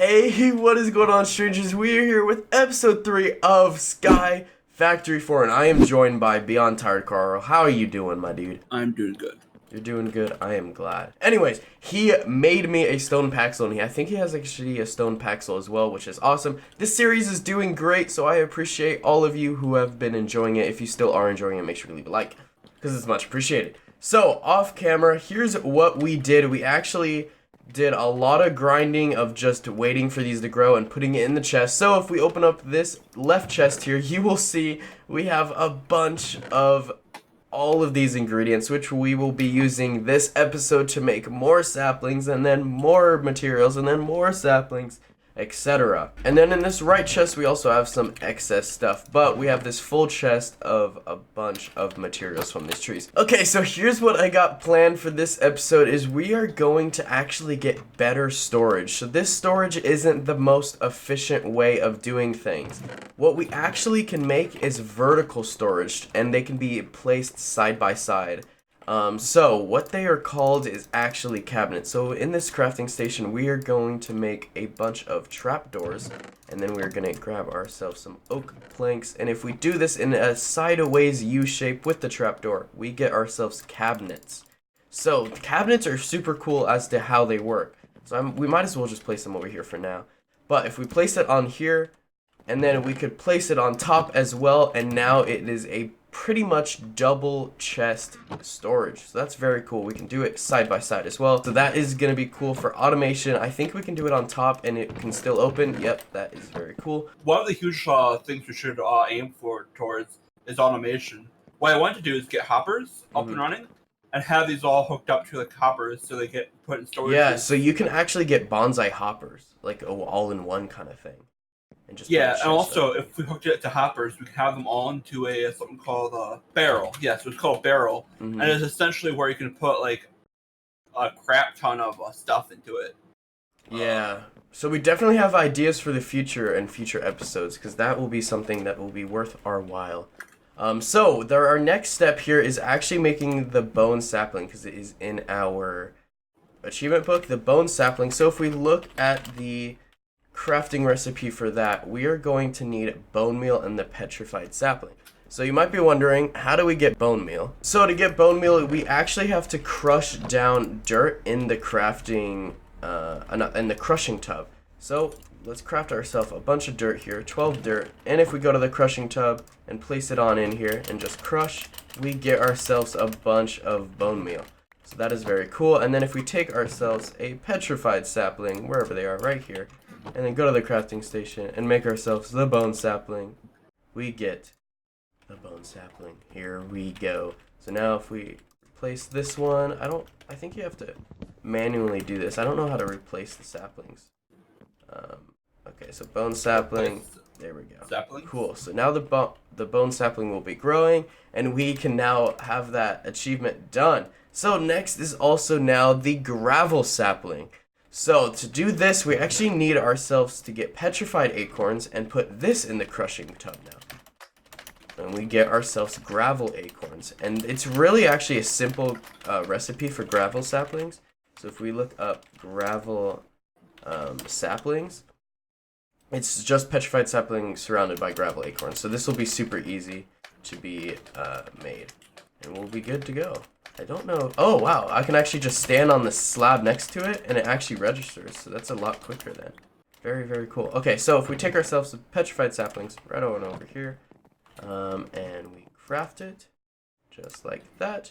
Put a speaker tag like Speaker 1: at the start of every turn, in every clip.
Speaker 1: Hey, what is going on, strangers? We are here with episode 3 of Sky Factory 4, and I am joined by Beyond Tired Carl. How are you doing, my dude?
Speaker 2: I'm doing good.
Speaker 1: You're doing good. I am glad. Anyways, he made me a stone paxel, and I think he has actually a stone paxel as well, which is awesome. This series is doing great, so I appreciate all of you who have been enjoying it. If you still are enjoying it, make sure to leave a like, because it's much appreciated. So, off camera, here's what we did. We actually did a lot of grinding of just waiting for these to grow and putting it in the chest. So if we open up this left chest here, you will see we have a bunch of all of these ingredients, which we will be using this episode to make more saplings, and then more materials, and then more saplings, etc. And then in this right chest we also have some excess stuff, but we have this full chest of a bunch of materials from these trees. Okay, so here's what I got planned for this episode is we are going to actually get better storage. So this storage isn't the most efficient way of doing things. What we actually can make is vertical storage, and they can be placed side by side. So what they are called is actually cabinets. So in this crafting station, we are going to make a bunch of trapdoors, and then we're going to grab ourselves some oak planks. And if we do this in a sideways U shape with the trapdoor, we get ourselves cabinets. So cabinets are super cool as to how they work. So we might as well just place them over here for now. But if we place it on here, and then we could place it on top as well, and now it is a pretty much double chest storage. So that's very cool. We can do it side by side as well. So that is going to be cool for automation. I think we can do it on top and it can still open. Yep, that is very cool.
Speaker 2: One of the huge things we should aim for towards is automation. What I want to do is get hoppers up and running and have these all hooked up to like hoppers so they get put in storage.
Speaker 1: Yeah, so you can actually get bonsai hoppers, like all-in-one kind of thing. And
Speaker 2: and also if we hooked it to hoppers, we can have them all into a something called a barrel. Yeah, so it's called a barrel, and it's essentially where you can put like a crap ton of stuff into it.
Speaker 1: Yeah, so we definitely have ideas for the future and future episodes, because that will be something that will be worth our while. So our next step here is actually making the bone sapling, because it is in our achievement book, the bone sapling. So if we look at the crafting recipe for that, we are going to need bone meal and the petrified sapling. So you might be wondering, how do we get bone meal? So to get bone meal, we actually have to crush down dirt in the crafting, in the crushing tub. So let's craft ourselves a bunch of dirt here, 12 dirt, and if we go to the crushing tub and place it on in here and just crush, we get ourselves a bunch of bone meal. So that is very cool. And then if we take ourselves a petrified sapling, wherever they are, right here, and then go to the crafting station and make ourselves the bone sapling, we get the bone sapling. Here we go. So now if we replace this one, I think you have to manually do this. I don't know how to replace the saplings. Okay, so bone sapling, there we go.
Speaker 2: Sapling.
Speaker 1: Cool, so now the bone sapling will be growing, and we can now have that achievement done. So next is also now the gravel sapling. So to do this, we actually need ourselves to get petrified acorns and put this in the crushing tub now. And we get ourselves gravel acorns. And it's really actually a simple recipe for gravel saplings. So if we look up gravel saplings, it's just petrified sapling surrounded by gravel acorns. So this will be super easy to be made. And we'll be good to go. I don't know. Oh, wow. I can actually just stand on the slab next to it, and it actually registers. So that's a lot quicker then. Very, very cool. Okay, so if we take ourselves some petrified saplings right on over here, and we craft it just like that,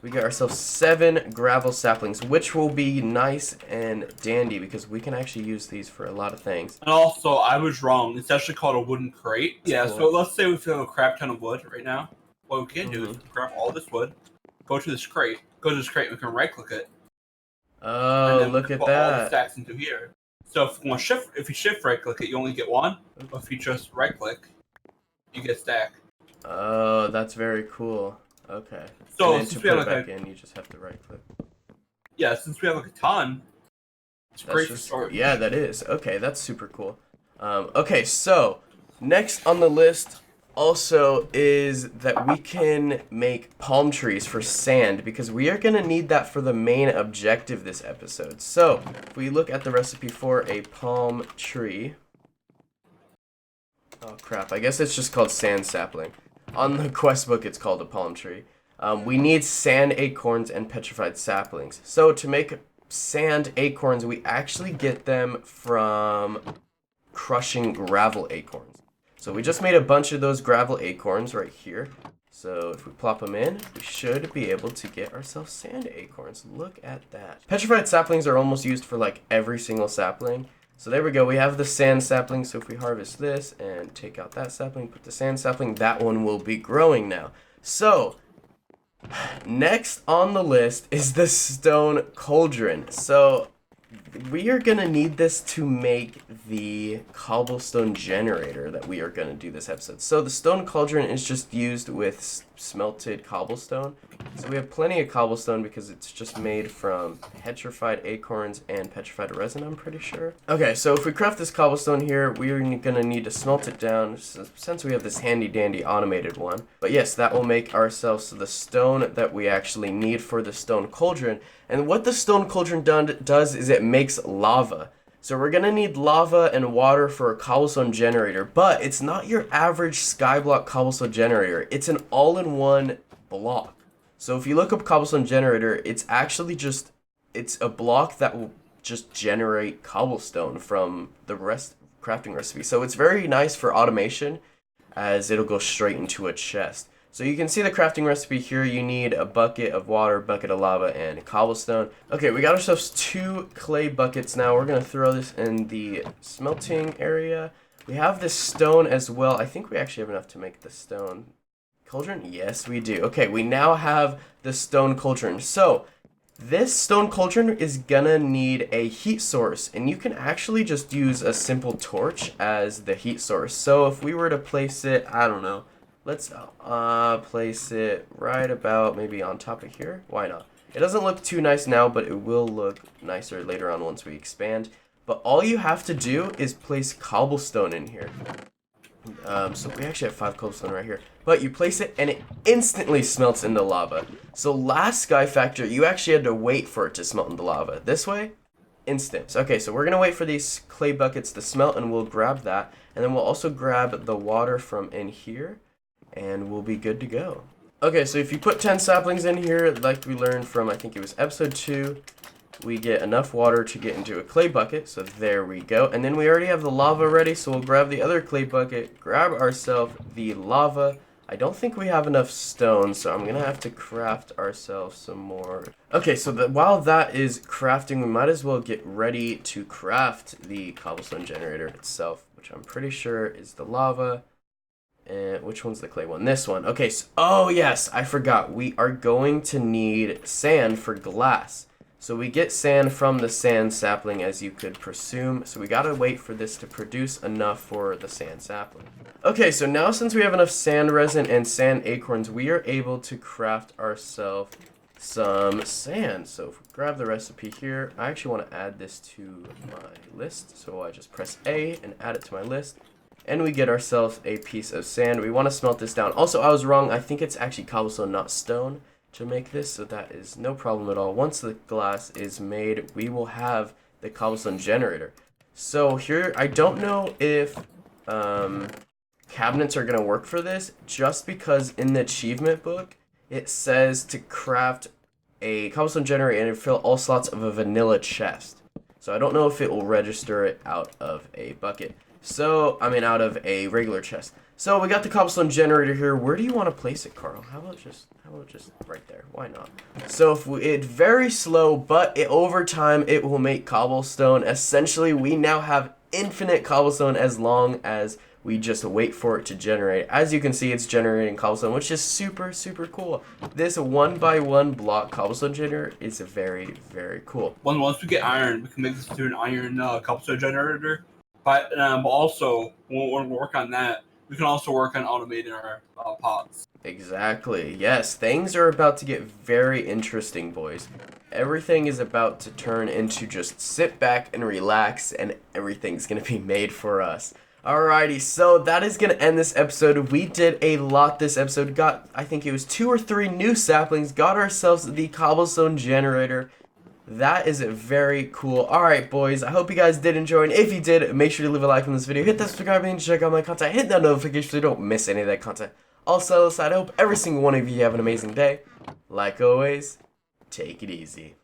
Speaker 1: we get ourselves 7 gravel saplings, which will be nice and dandy because we can actually use these for a lot of things.
Speaker 2: And also, I was wrong. It's actually called a wooden crate.
Speaker 1: That's
Speaker 2: yeah,
Speaker 1: cool.
Speaker 2: So let's say we have a crap ton of wood right now. What we can do is grab all this wood, go to this crate, and we can right-click it.
Speaker 1: Oh, look at
Speaker 2: all
Speaker 1: that.
Speaker 2: the stacks into here. So if you shift right-click it, you only get one. But if you just right-click, you get stack.
Speaker 1: Oh, that's very cool. Okay.
Speaker 2: So
Speaker 1: and then
Speaker 2: since
Speaker 1: to
Speaker 2: we
Speaker 1: put
Speaker 2: have
Speaker 1: it
Speaker 2: like
Speaker 1: back in, you just have to right-click.
Speaker 2: Yeah, since we have like a ton, it's
Speaker 1: That's
Speaker 2: great
Speaker 1: just,
Speaker 2: for storage.
Speaker 1: yeah, that is. Okay, that's super cool. Okay, so next on the list also is that we can make palm trees for sand because we are going to need that for the main objective this episode. So, if we look at the recipe for a palm tree. Oh crap, I guess it's just called sand sapling. On the quest book it's called a palm tree. We need sand acorns and petrified saplings. So to make sand acorns, we actually get them from crushing gravel acorns. So we just made a bunch of those gravel acorns right here. So if we plop them in, we should be able to get ourselves sand acorns. Look at that. Petrified saplings are almost used for like every single sapling. So there we go. We have the sand sapling. So if we harvest this and take out that sapling, put the sand sapling, that one will be growing now. So next on the list is the stone cauldron. So we are going to need this to make the cobblestone generator that we are going to do this episode. So the stone cauldron is just used with smelted cobblestone. So we have plenty of cobblestone because it's just made from petrified acorns and petrified resin, I'm pretty sure. Okay, so if we craft this cobblestone here, we are going to need to smelt it down since we have this handy dandy automated one. But yes, that will make ourselves the stone that we actually need for the stone cauldron. And what the stone cauldron does is it makes lava. So we're going to need lava and water for a cobblestone generator, but it's not your average skyblock cobblestone generator. It's an all-in-one block. So if you look up cobblestone generator, it's actually just, it's a block that will just generate cobblestone from the crafting recipe. So it's very nice for automation as it'll go straight into a chest. So you can see the crafting recipe here. You need a bucket of water, bucket of lava, and cobblestone. Okay, we got ourselves 2 clay buckets now. We're going to throw this in the smelting area. We have this stone as well. I think we actually have enough to make the stone cauldron. Yes, we do. Okay, we now have the stone cauldron. So this stone cauldron is gonna need a heat source, and you can actually just use a simple torch as the heat source. So if we were to place it, I don't know, let's place it right about maybe on top of here. Why not? It doesn't look too nice now, but it will look nicer later on once we expand. But all you have to do is place cobblestone in here. So we actually have 5 cobblestone right here. But you place it and it instantly smelts into lava. So last Sky Factor, you actually had to wait for it to smelt into lava. This way, instant. Okay, so we're going to wait for these clay buckets to smelt and we'll grab that. And then we'll also grab the water from in here and we'll be good to go. Okay, so if you put 10 saplings in here, like we learned from, I think it was episode 2, we get enough water to get into a clay bucket, so there we go. And then we already have the lava ready, so we'll grab the other clay bucket, grab ourselves the lava. I don't think we have enough stone, so I'm gonna have to craft ourselves some more. Okay, so while that is crafting, we might as well get ready to craft the cobblestone generator itself, which I'm pretty sure is the lava. And which one's the clay one? This one. Okay, so, oh yes, I forgot. We are going to need sand for glass. So we get sand from the sand sapling, as you could presume. So we gotta wait for this to produce enough for the sand sapling. Okay, so now since we have enough sand resin and sand acorns, we are able to craft ourselves some sand. So if we grab the recipe here, I actually want to add this to my list. So I just press A and add it to my list. And we get ourselves a piece of sand. We want to smelt this down. Also, I was wrong. I think it's actually cobblestone, not stone, to make this, so that is no problem at all. Once the glass is made, we will have the cobblestone generator. So here, I don't know if cabinets are going to work for this, just because in the achievement book, it says to craft a cobblestone generator and fill all slots of a vanilla chest. So I don't know if it will register it out of a bucket. So, I mean, out of a regular chest. So we got the cobblestone generator here. Where do you want to place it, Carl? How about just right there? Why not? So it's very slow, but over time it will make cobblestone. Essentially, we now have infinite cobblestone as long as we just wait for it to generate. As you can see, it's generating cobblestone, which is super, super cool. This 1x1 block cobblestone generator is very, very cool.
Speaker 2: Once we get iron, we can make this into an iron cobblestone generator. But also, when we work on that, we can also work on automating our pots.
Speaker 1: Exactly. Yes, things are about to get very interesting, boys. Everything is about to turn into just sit back and relax, and everything's going to be made for us. Alrighty, so that is going to end this episode. We did a lot this episode. Got, I think it was 2 or 3 new saplings. Got ourselves the cobblestone generator. That is very cool. Alright, boys, I hope you guys did enjoy. And if you did, make sure to leave a like on this video. Hit that subscribe button to check out my content. Hit that notification so you don't miss any of that content. Also, I hope every single one of you have an amazing day. Like always, take it easy.